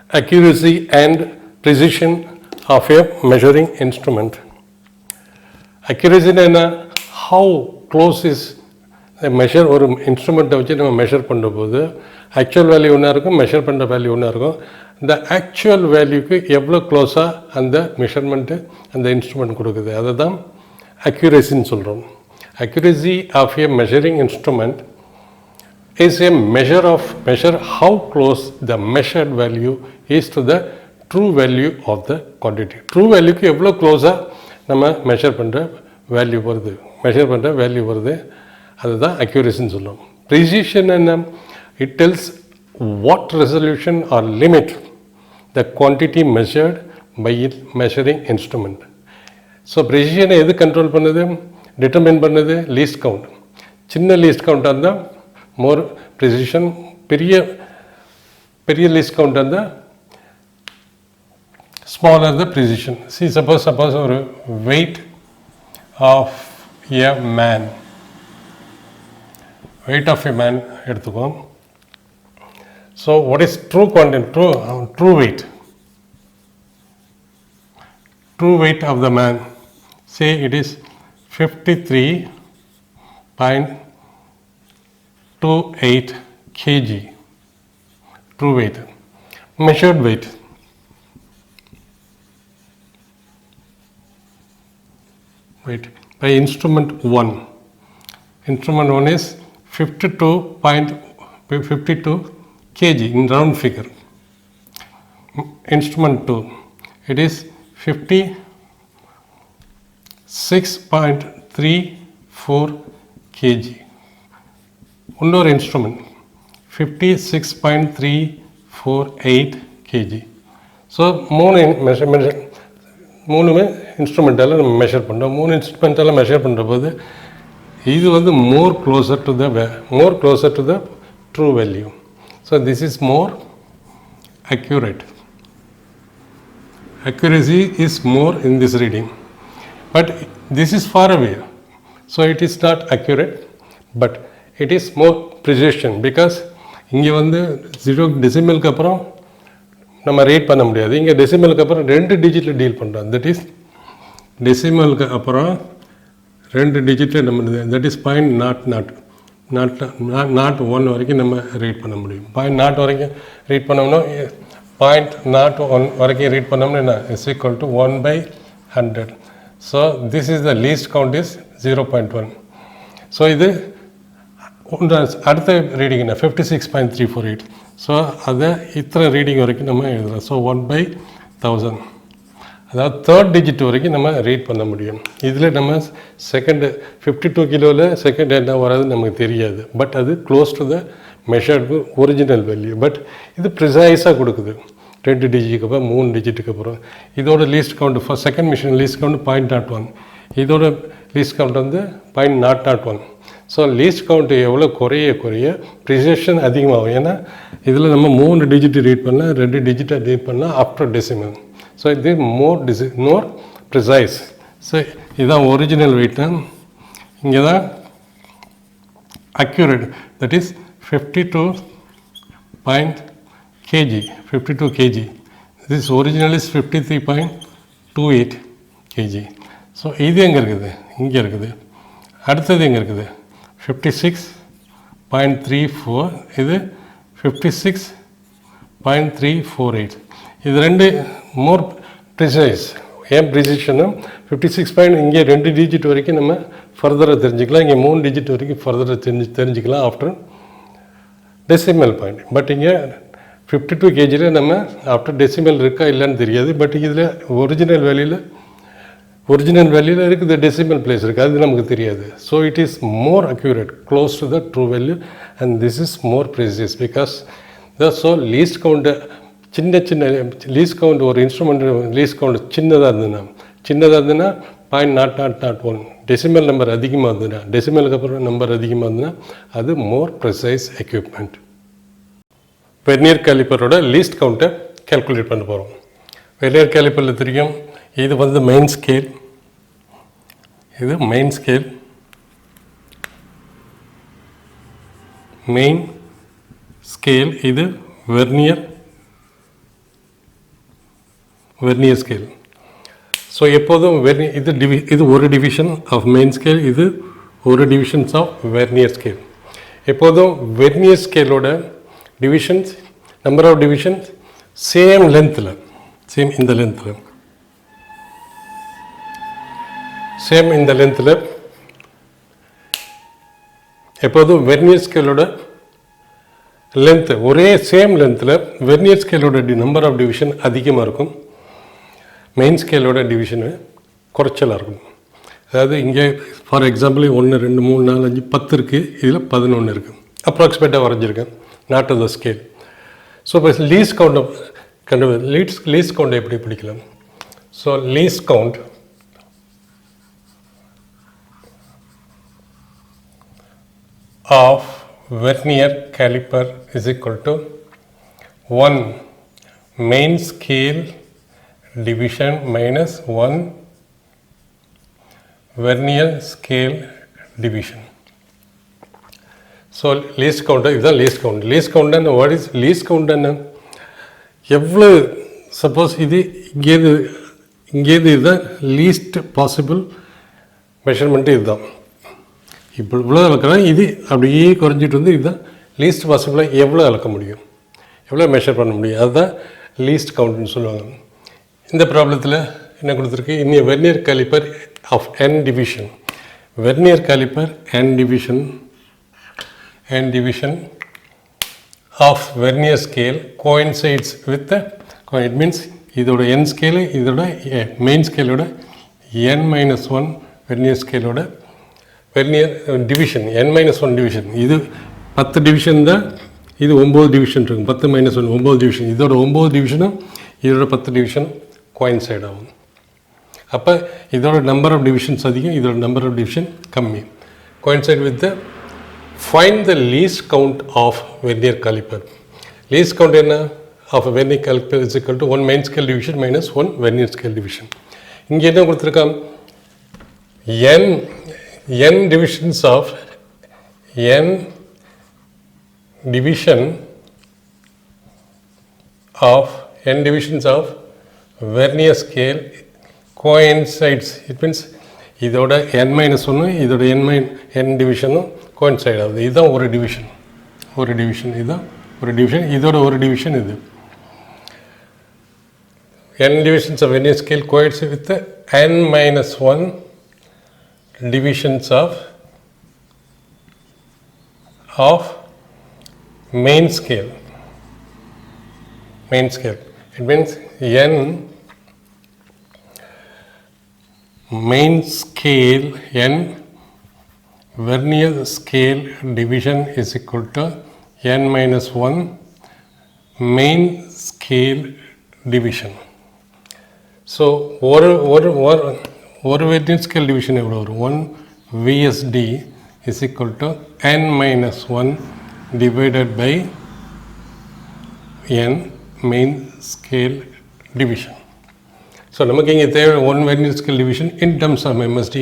accuracy and precision of a measuring instrument. Accuracy என்ன, how close is the measure, ஒரு இன்ஸ்ட்ருமெண்ட்டை வச்சு நம்ம measure பண்ணும்போது ஆக்சுவல் வேல்யூ ஒன்றா இருக்கும், மெஷர் பண்ணுற வேல்யூ ஒன்றா இருக்கும். இந்த ஆக்சுவல் வேல்யூக்கு எவ்வளோ க்ளோஸாக அந்த மெஷர்மெண்ட்டு அந்த இன்ஸ்ட்ருமெண்ட் கொடுக்குது, அதை தான் அக்யூரேசின்னு சொல்கிறோம். Accuracy of a measuring instrument is a measure how close the measured value is to the true value of the quantity. True value க்கு எவ்வளோ க்ளோஸாக நம்ம மெஷர் பண்ணுற வேல்யூ வருது, அதுதான் அக்யூரேசின்னு சொல்லுவோம். ப்ரிசிஷன் என்ன, it tells what resolution or limit the quantity measured by its measuring instrument. So ப்ரிசிஷனை எது கண்ட்ரோல் பண்ணுது, டிட்டர்மின் பண்ணுது, லீஸ்ட் கவுண்ட். சின்ன லீஸ்ட் கவுண்டாக இருந்தால் மோர் ப்ரிசிஷன், பெரிய லீஸ்ட் கவுண்டாக இருந்தால் ஸ்மாலர் த ப்ரிசிஷன். சப்போஸ் ஒரு வெயிட் ஆஃப் எ மேன் எடுத்துக்கோம். So what is true quantity, true weight of the man, say it is 53.28 kg. True weight. Measured weight, by instrument 1. Instrument 1 is 52 kg in round figure. Instrument 2, it is 56.34 kg. இன்னொரு instrument 56.348 kg. So மூணுமே இன்ஸ்ட்ருமெண்ட்டால் நம்ம measure பண்ணுறோம். 3 இன்ஸ்ட்ருமெண்ட்டால் measure பண்ணுற போது இது வந்து more closer to the true value. So this is more accurate. Accuracy is more in this reading, but this is far away, so it is not accurate, but it is more precision, because இங்கே வந்து 0 டெசிமலுக்கு அப்புறம் நம்ம rate பண்ண முடியாது. இங்கே டெசிமலுக்கு அப்புறம் 2 டிஜிட்டில் deal பண்ணுறோம். That is டெசிமலுக்கு அப்புறம் 2 டிஜிட்டில் நம்ம, தட் இஸ் 0.01 வரைக்கும் நம்ம ரீட் பண்ண முடியும். 0.0 வரைக்கும் ரீட் பண்ணோம்னா 0.01 வரைக்கும் ரீட் பண்ணோம்னா என்ன, is equal to 1/100. So this is the least count is 0.1. So இது அடுத்த ரீடிங் என்ன, 56.348. ஸோ அதை இத்தனை ரீடிங் வரைக்கும் நம்ம எழுதுகிறோம். ஸோ 1/1000, அதாவது 3rd டிஜிட் வரைக்கும் நம்ம ரீட் பண்ண முடியும். இதில் நம்ம செகண்டு 52 கிலோவில் செகண்ட் என்ன வராது நமக்கு தெரியாது, பட் அது close to the measured original value. But இது ப்ரிசைஸாக கொடுக்குது. 2 டிஜிட்டுக்கு அப்புறம் 3 டிஜிட்டுக்கு அப்புறம் இதோட least count second machine least count 0.01, இதோட லீஸ்ட் கவுண்ட் வந்து 0.001. ஸோ லீஸ்ட் கவுண்ட்டு எவ்வளோ குறைய ப்ரிசிஷன் அதிகமாகும். ஏன்னா இதில் நம்ம 3 டிஜிட் ரீட் பண்ணலாம், 2 டிஜிட்டை ரீட் பண்ணலாம் ஆஃப்டர் டெசிமல். ஸோ இது மோர் ப்ரிசைஸ். ஸோ இதுதான் ஒரிஜினல் வெயிட்டு. இங்கே தான் accurate, that is 52 kg. This original is 53.28 kg. So இது எங்கே இருக்குது, இங்கே இருக்குது. அடுத்தது எங்கே இருக்குது, 56.34, இது 56.348. இது 2 மோர் ப்ரிசைஸ். ஏன் ப்ரிசிஷனும் 56 இங்கே 2 டிஜிட் வரைக்கும் நம்ம ஃபர்தராக தெரிஞ்சுக்கலாம், இங்கே 3 டிஜிட் வரைக்கும் ஃபர்தராக தெரிஞ்சுக்கலாம் ஆஃப்டர் டெசிமல் பாயிண்ட். பட் இங்கே 52 kgயில் நம்ம ஆஃப்டர் டெசிமல் இருக்கா இல்லைன்னு தெரியாது. பட் இதில் ஒரிஜினல் வேல்யூவில் இருக்குது, டெசிமல் பிளேஸ் இருக்குது, அது நமக்கு தெரியாது. So it is more accurate, close to the true value, and this is more precise because so least count சின்ன லீஸ்ட் கவுண்ட், ஒரு இன்ஸ்ட்ருமெண்ட் லீஸ்ட் கவுண்ட் சின்னதாக இருந்ததுன்னா 0.0001, டெசிமல் நம்பர் அதிகமாக இருந்ததுன்னா, டெசிமலுக்கு அப்புறம் நம்பர் அதிகமாக இருந்ததுன்னா அது மோர் ப்ரிசைஸ் எக்யூப்மெண்ட். வெர்னியர் கேலிப்பரோட லீஸ்ட் கவுண்ட்டை கேல்குலேட் பண்ண போகிறோம். வெர்னியர் கேலிப்பரில் தெரியும், இது வந்து மெயின் ஸ்கேல், இது வெர்னியர் வெர்னியர் ஸ்கேல். ஸோ எப்போதும் இது ஒரு டிவிஷன் ஆஃப் மெயின் ஸ்கேல், இது ஒரு டிவிஷன்ஸ் ஆஃப் வெர்னியர் ஸ்கேல். எப்போதும் வெர்னியர் ஸ்கேலோட divisions, number of divisions same லென்த்தில், சேம் இந்த லென்த்தில், சேம் இந்த லென்த்தில். எப்போதும் வெர்னியர் ஸ்கேலோட லென்த்து ஒரே சேம் லென்த்தில் வெர்னியர் ஸ்கேலோட நம்பர் ஆஃப் டிவிஷன் அதிகமாக இருக்கும், மெயின் ஸ்கேலோட டிவிஷனு குறைச்சலாக இருக்கும். அதாவது இங்கே ஃபார் எக்ஸாம்பிள் 1 2 3 4 5 10 இருக்குது, இதில் 11 இருக்குது. அப்ராக்சிமேட்டாக வரைஞ்சிருக்கேன், நாட் த ஸ்கேல். ஸோ இப்போ லீஸ்ட் கவுண்டை எப்படி பிடிக்கலாம்? So least count of vernier caliper is equal to 1 main scale division minus 1 vernier scale division. So least count இதுதான் least count. Least count என்ன? What is least count என்ன? எவ்வளோ suppose இது இங்கேருந்து இதுதான் லீஸ்ட் பாசிபிள் மெஷர்மெண்ட்டு இதுதான். இப்போ இவ்வளோ அளக்கலாம், இது அப்படியே குறைஞ்சிட்டு வந்து இதுதான் லீஸ்ட் பாசிபிளாக எவ்வளோ அளக்க முடியும், எவ்வளோ மெஷர் பண்ண முடியும், அதுதான் லீஸ்ட் கவுண்ட்னு சொல்லுவாங்க. இந்த ப்ராப்ளத்தில் என்ன கொடுத்துருக்கு? இன்னிய vernier calliper of n division, vernier calliper n division of vernier scale coincides with the, it means இதோட n scale இதோட main scale ஓட n-1 vernier scale ஓட வெர்னியர் டிவிஷன் n-1 டிவிஷன். இது 10 டிவிஷன் தான், இது 9 டிவிஷன் இருக்கும். 10 - 1 9 டிவிஷன். இதோட 9 டிவிஷனும் இதோட 10 டிவிஷன் கோயின்சைட் ஆகும். அப்போ இதோட நம்பர் ஆஃப் டிவிஷன்ஸ் அதிகம், இதோட நம்பர் ஆஃப் டிவிஷன் கம்மி. Coincide with the find the least count of vernier calliper. Least count என்ன? Of vernier calliper is equal to 1 main scale division minus 1 vernier scale division. இங்கே என்ன கொடுத்துருக்கான்? n divisions of n division of vernier scale coincides. It means இதோட n-1 இதோட n டிவிஷனும் coincide ஆகுது. இதுதான் ஒரு division, இதுதான் ஒரு டிவிஷன், இதோட ஒரு டிவிஷன் இது. n divisions of vernier scale coincide with the n-1 divisions of main scale. It means n main scale n vernier scale division is equal to n-1 main scale division. So ஒரு vernier scale division எவ்வளோ வரும்? 1 VSD is equal to n-1 divided by n main scale division. So நமக்கு இங்கே தேவை 1 vernier scale division in terms of MSD.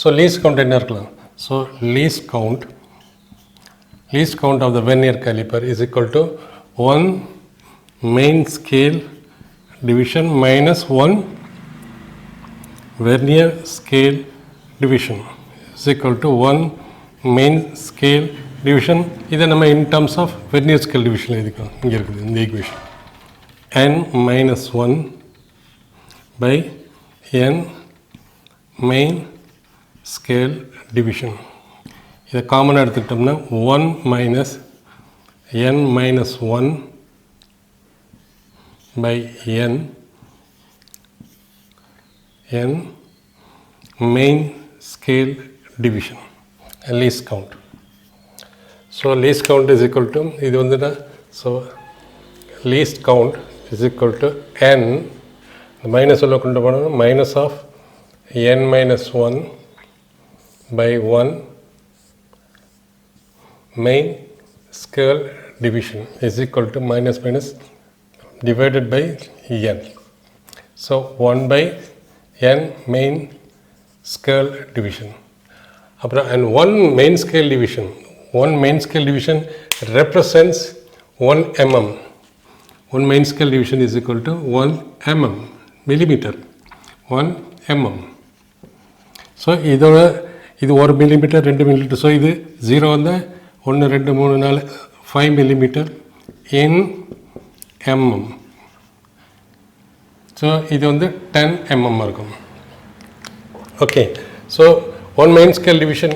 So least count என்ன இருக்கலாம்? So least count of the vernier caliper is equal to 1 main scale division minus 1 vernier scale division is equal to 1 main scale division. இதை நம்ம in terms of vernier scale division எழுதிக்கலாம். இங்கே இருக்குது இந்த equation. n-1 by n main scale division. இதை காமனாக எடுத்துக்கிட்டோம்னா 1 minus n-1 by n main scale division, least count. So least count is equal to, இது வந்துட்டா, so least count is equal to n, the minus உள்ள கொண்டு போனோம், minus of n-1 by 1 main scale division is equal to minus divided by n. So 1 by n main scale division. And one main scale division represents 1 mm. One main scale division is equal to 1 mm. millimeter, 1 mm. So இதோட இது 1 millimeter 2 millimeter. So இது 0 வந்து 1 2 3 4 5 millimeter in mm. So இது வந்து 10 mm இருக்கும். Okay, so one main scale division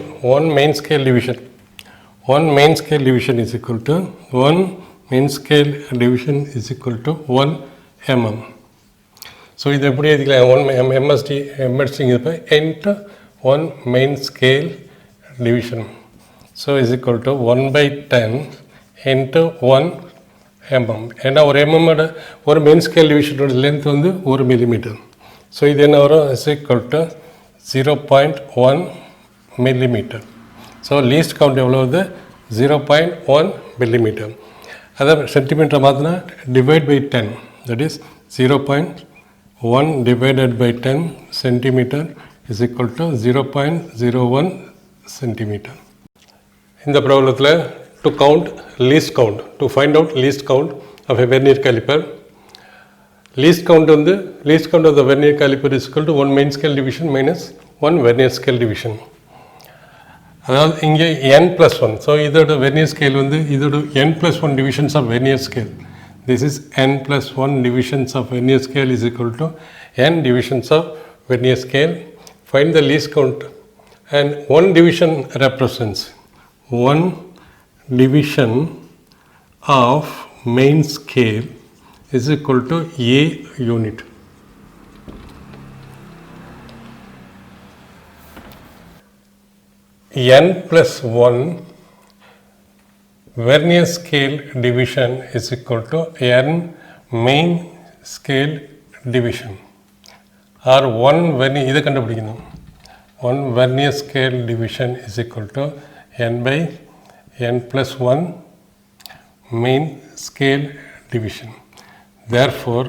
is equal to 1 main scale division is equal to 1 mm. So இது எப்படி எழுதிக்கலாம்? 1 MSD into 1 main scale division. So is equal to 1 by 10 into 1 mm. ஏன்னா ஒரு mm ஒரு main scale டிவிஷனோட length வந்து 1 millimeter. So இது என்ன வரும்? is equal to 0.1 millimeter. So least count எவ்வளோ வருது? 0.1 millimeter. அதை சென்டிமீட்டர் மாற்றினா divide by 10, that is 0.1 divided by 10 centimeter is equal to 0.01 centimeter. In the problem, to count least count, to find out least count of a vernier caliper, least count of the vernier caliper is equal to 1 main scale division minus 1 vernier scale division. அதாவது இங்கே n plus 1. So இதோட vernier scale வந்து இதோட n plus 1 divisions of vernier scale. This is n plus 1 divisions of vernier scale is equal to n divisions of vernier scale. Find the least count, and one division represents one division of main scale is equal to a unit. N plus 1 vernier scale division is equal to n main scale division. Or one vernier, இதை கண்டுபிடிக்கணும். One vernier scale division is equal to n by n plus 1 main scale division. Therefore,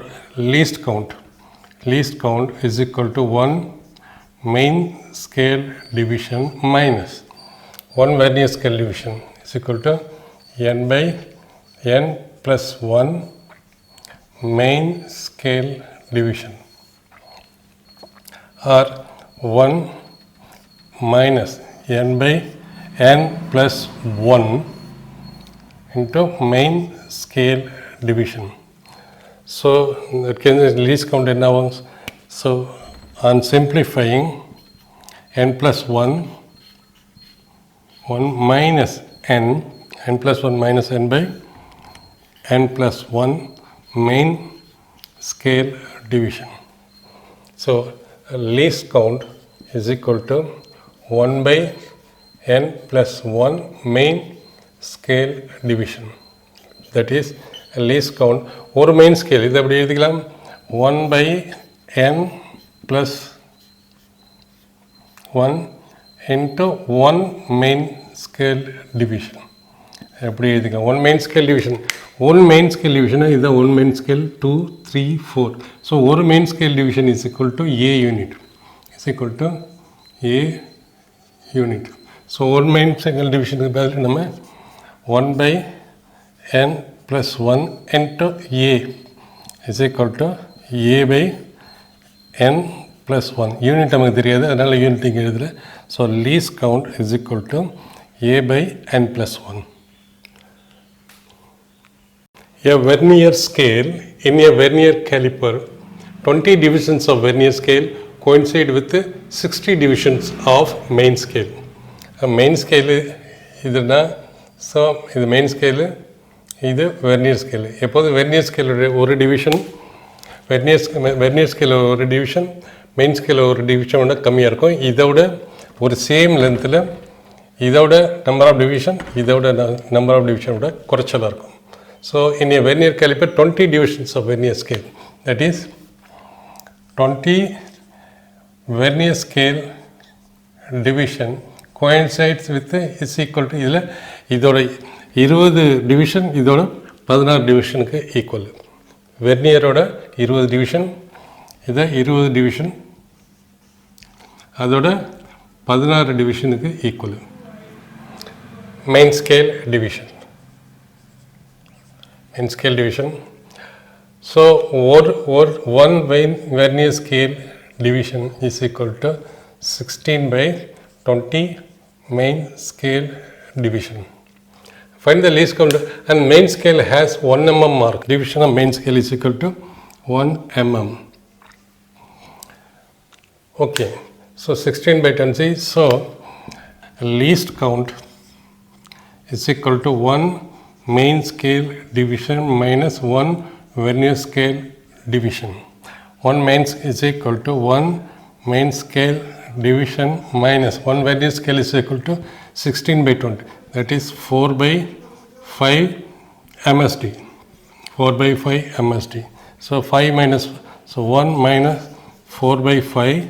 least count is equal to 1 main scale division minus 1 vernier scale division is equal to n by n plus 1 main scale division, or 1 minus n by n plus 1 into main scale division. So that can be least count in now. So on simplifying, n plus 1 minus n plus 1 minus n by n plus 1 main scale division. So least count is equal to 1 by n plus 1 main scale division. That is least count. ஒரு main scale இது எப்படி எழுதிக்கலாம்? 1 by n plus 1 into 1 main scale division. எப்படி எழுதிக்கலாம்? 1 main scale division. 1 main scale division is 1 main scale 2, 3, 4. So 1 main scale division is equal to a unit. Is equal to a unit. So 1 main scale division is நம்ம 1 by n plus 1 into a is equal to a by n plus 1. Unit நமக்கு தெரியாது, அதனால் unit இங்கே எழுதுல. So least count is equal to a by n plus 1. A vernier scale in a vernier caliper, 20 divisions of vernier scale coincide with 60 divisions of main scale. Main scale இதுனா, so இது main scale, இது vernier scale. எப்போது vernier ஸ்கேலோட ஒரு division vernier ஸ்கேலில் ஒரு division main ஸ்கேலில் ஒரு டிவிஷனோட கம்மியாக இருக்கும். இதோட ஒரு சேம் லென்த்தில் இதோட நம்பர் ஆஃப் டிவிஷன் இதோட நம்பர் ஆஃப் டிவிஷனோட குறைச்சலாக இருக்கும். So in A vernier caliper 20 divisions of vernier scale, that is 20 vernier scale division coincides with is equal to இதில் இதோட 20 டிவிஷன் இதோட 16 டிவிஷனுக்கு ஈக்குவல். வெர்னியரோட 20 டிவிஷன் இதை 20 டிவிஷன் அதோட 16 டிவிஷனுக்கு equal. Main scale division So one vernier scale division is equal to 16 by 20 main scale division. Find the least count, and main scale has 1 mm mark. Division of main scale is equal to 1 mm. Okay, so 16 by 20. So least count is equal to 1 main scale division minus 1 vernier scale division. 1 main is equal to 1 main scale division minus 1 vernier scale is equal to 16 by 20. That is 4 by 5 MSD. 4 by 5 MSD. So 5 minus, so 1 minus 4 by 5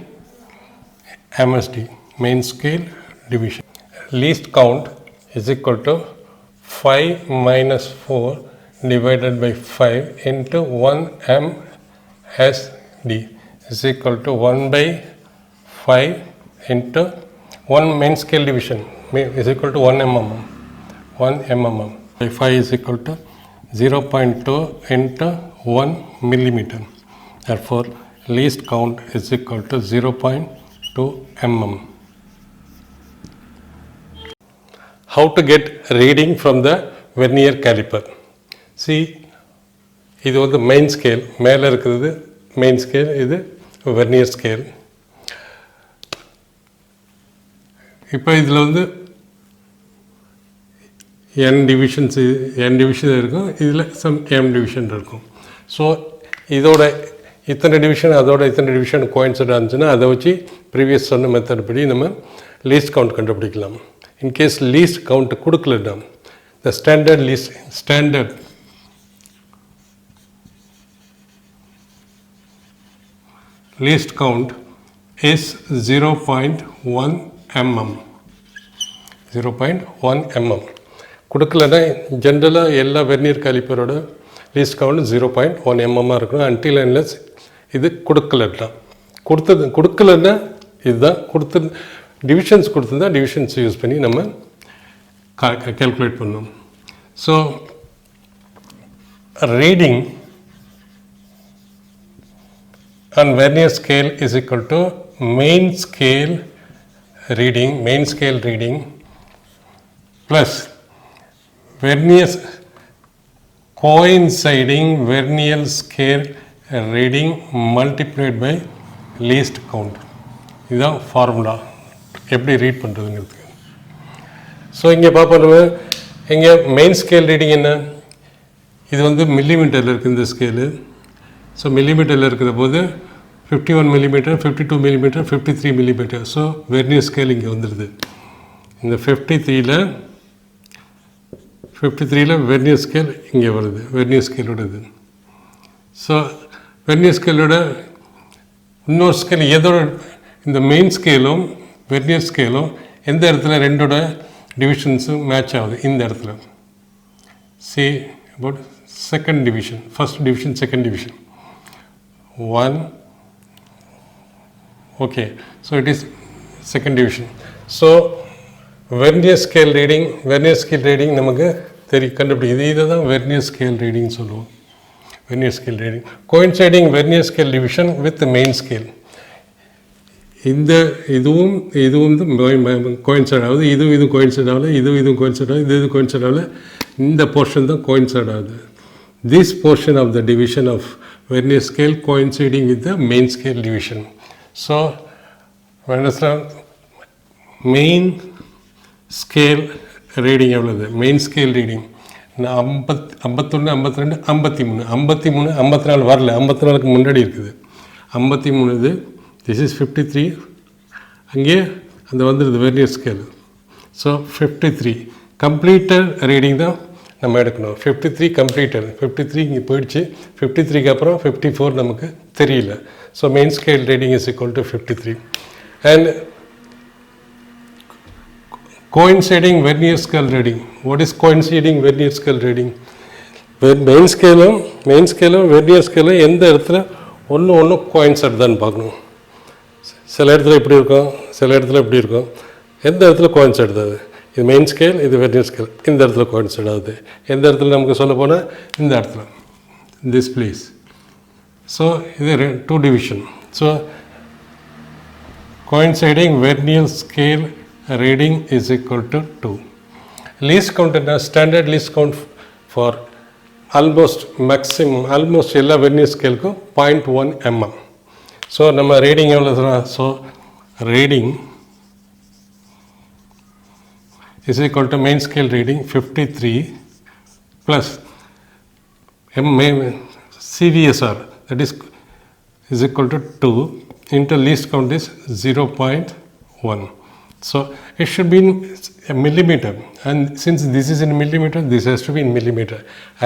MSD, main scale division. Least count is equal to 5 minus 4 divided by 5 into 1 MSD is equal to 1 by 5 into 1 main scale division is equal to 1 mm. 1 mm by 5 is equal to 0.2 into 1 millimeter. Therefore, least count is equal to 0.2 mm. How to get reading from the vernier caliper? See, இது வந்து main scale, மேலே இருக்கிறது main scale, இது vernier scale. இப்போ இதில் வந்து n divisions இருக்கும், இதில் சம் m டிவிஷன் இருக்கும். ஸோ இதோட இத்தனை டிவிஷன் அதோட இத்தனை டிவிஷன் கோயின்சைட் ஆச்சுன்னா அதை வச்சு ப்ரீவியஸ் சொன்ன மெத்தட் படி நம்ம லீஸ்ட் கவுண்ட் கண்டுபிடிக்கலாம். இன்கேஸ் லீஸ்ட் கவுண்ட் கொடுக்கலன்னா the standard least count is 0.1 mm. 0.1 mm. கொடுக்கலன்னா ஜென்ரலாக எல்லா வெர்னியர் காலிப்பரோட லீஸ்ட் கவுண்ட் 0.1 mm இருக்கணும். அன்டில் அன்லெஸ் இது கொடுக்கலன்னா இதுதான் டிவிஷன்ஸ் கொடுத்துருந்தா டிவிஷன்ஸ் யூஸ் பண்ணி நம்ம கால்குலேட் பண்ணோம். So reading on vernier scale is equal to main scale reading plus vernier coinciding vernier scale reading multiplied by least count. இதுதான் formula எப்படி ரீட் பண்ணுறதுங்கிறதுக்கு. ஸோ இங்கே பார்ப்போம், இங்கே மெயின் ஸ்கேல் ரீடிங் என்ன, இது வந்து மில்லிமீட்டரில் இருக்குது இந்த ஸ்கேலு. ஸோ மில்லிமீட்டரில் இருக்கிற போது 51 millimeter, 52 millimeter, 53 millimeter. So vernier scale இங்கே வந்துடுது. இந்த 53ல் வெர்னியர் ஸ்கேல் இங்கே வருது, வெர்னியர் ஸ்கேலோட இது. ஸோ வெர்னியர் ஸ்கேலோட இன்னொரு ஸ்கேல் எதோட, இந்த மெயின் ஸ்கேலும் வெர்னியர் ஸ்கேலும் எந்த இடத்துல ரெண்டோட டிவிஷன்ஸும் மேட்ச் ஆகுது, இந்த இடத்துல. See about second division, first division, second division. 1, okay, so it is second division. So vernier scale reading நமக்கு கண்டுபிடிக்குது. இதை தான் வெர்னியர் ஸ்கேல் ரீடிங் சொல்லுவோம். Vernier scale reading coinciding vernier scale division with main scale. இதுவும் coincide ஆகுது, இதுவும் coincide ஆகல, இதுவும் coincide ஆகுது, இது கோயின்சைட் ஆகல. இந்த போர்ஷன் தான் கோயின்சைட் ஆகுது. This portion of the division of vernier scale coinciding with the main scale division. So, main scale reading எவ்வளவு? main scale reading 51, 52, 53, 54 வரல, 54க்கு முன்னாடி இருக்குது. 53 இது, this is 53, அங்கே அந்த வந்துடுது vernier scale. So 53 completed reading தான் நம்ம எடுக்கணும். 53 கம்ப்ளீட்டட், 53 இங்கே போயிடுச்சு. 53க்கு அப்புறம் 54 நமக்கு தெரியல. So main scale reading is equal to 53. And coinciding vernier scale reading. What is coinciding vernier scale reading? Main ஸ்கேலும் வெர்னியர் ஸ்கேலும் எந்த இடத்துல ஒன்று கோயின்சைட் தான் பார்க்கணும். சில இடத்துல இப்படி இருக்கும், சில இடத்துல இப்படி இருக்கும். எந்த இடத்துல கோயின்சைட் தான்? இது மெயின் ஸ்கேல், இது வெர்னியர் ஸ்கேல். இந்த இடத்துல கோயின்சைட் ஆகுது. எந்த இடத்துல நமக்கு சொல்ல போனால் இந்த இடத்துல, திஸ் பிளேஸ் ஸோ இது 2 division. So coinciding vernier scale reading is equal to 2. Least count என்ன standard least count for almost maximum almost எல்லா vernier scaleக்கும் 0.1 mm. ஸோ நம்ம ரீடிங் எவ்வளோ? So reading is equal to main scale reading 53 plus CVSR, that is equal to 2 into least count is 0.1. So it should be in a millimeter, and since this is in millimeter, this has to be in millimeter.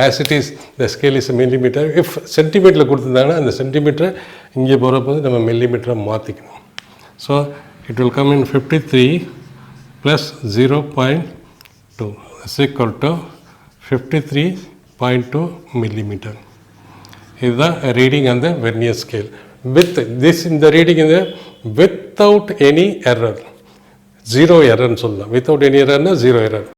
As it is, the scale is a millimeter. If centimeter கொடுத்திருந்தாங்கன்னா அந்த centimetre இங்கே போகிறப்போது நம்ம millimeter மாற்றிக்கணும். So it will come in 53 plus 0.2 is equal to 53.2 millimeter. இதுதான் reading அந்த vernier scale. With this இந்த reading இது without any error, zero எரர்னு சொல்லலாம். வித்தவுட் எனி எரர்னா ஜீரோ எரர்.